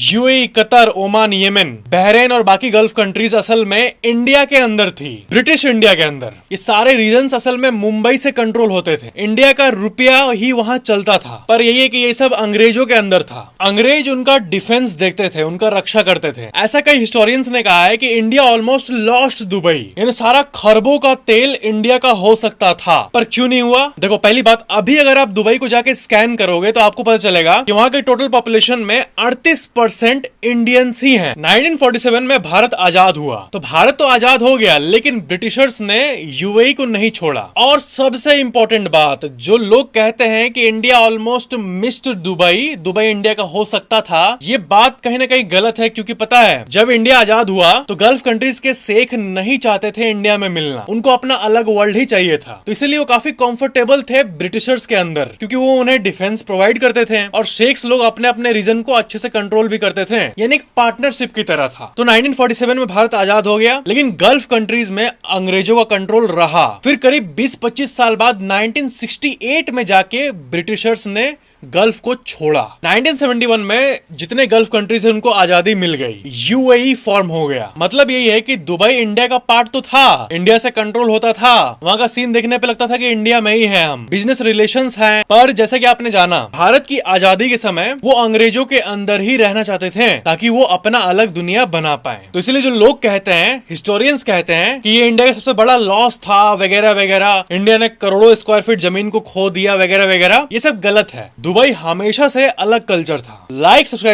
UAE, Qatar, Oman, Yemen, Bahrain और बाकी gulf countries असल में इंडिया के अंदर थी, ब्रिटिश इंडिया के अंदर। ये सारे रीजन्स असल में मुंबई से कंट्रोल होते थे। इंडिया का रुपया ही वहां चलता था, पर यही है कि ये सब अंग्रेजों के अंदर था। अंग्रेज उनका डिफेंस देखते थे, उनका रक्षा करते थे। ऐसा कई हिस्टोरियंस ने कहा है कि इंडिया ऑलमोस्ट लॉस्ट दुबई, यानी सारा खरबों का तेल इंडिया का हो सकता था, पर क्यों नहीं हुआ? देखो, पहली बात, अभी अगर आप दुबई को जाके स्कैन करोगे तो आपको पता चलेगा कि वहां के टोटल पॉपुलेशन में 38% इंडियंस ही हैं। 1947 में भारत आजाद हुआ, तो भारत तो आजाद हो गया, लेकिन ब्रिटिशर्स ने यूएई को नहीं छोड़ा। और सबसे इंपॉर्टेंट बात, जो लोग कहते हैं कि India almost missed Dubai, Dubai India का हो सकता था, ये बात कहीं ना कहीं गलत है। क्योंकि पता है, जब इंडिया आजाद हुआ तो गल्फ कंट्रीज के शेख नहीं चाहते थे इंडिया में मिलना, उनको अपना अलग वर्ल्ड ही चाहिए था। तो इसलिए वो काफी कंफर्टेबल थे ब्रिटिशर्स के अंदर, क्योंकि वो उन्हें डिफेंस प्रोवाइड करते थे और शेख्स लोग अपने अपने रीजन को अच्छे से कंट्रोल भी करते थे, यानी एक पार्टनरशिप की तरह था। तो 1947 में भारत आजाद हो गया, लेकिन गल्फ कंट्रीज में अंग्रेजों का कंट्रोल रहा। फिर करीब 20-25 साल बाद 1968 में जाके ब्रिटिशर्स ने गल्फ को छोड़ा। 1971 में जितने गल्फ कंट्रीज हैं उनको आजादी मिल गई, यूएई फॉर्म हो गया। मतलब यही है कि दुबई इंडिया का पार्ट तो था, इंडिया से कंट्रोल होता था, वहां का सीन देखने पे लगता था कि इंडिया में ही है हम, बिजनेस रिलेशंस हैं। पर जैसा कि आपने जाना, भारत की आजादी के समय वो अंग्रेजों के अंदर ही रहना चाहते थे ताकि वो अपना अलग दुनिया बना पाए। तो इसलिए जो लोग कहते हैं, हिस्टोरियंस कहते हैं कि ये इंडिया का सबसे बड़ा लॉस था वगैरह वगैरह, इंडिया ने करोड़ों स्क्वायर फीट जमीन को खो दिया वगैरह वगैरह, ये सब गलत है। दुबई हमेशा से अलग कल्चर था। Like, subscribe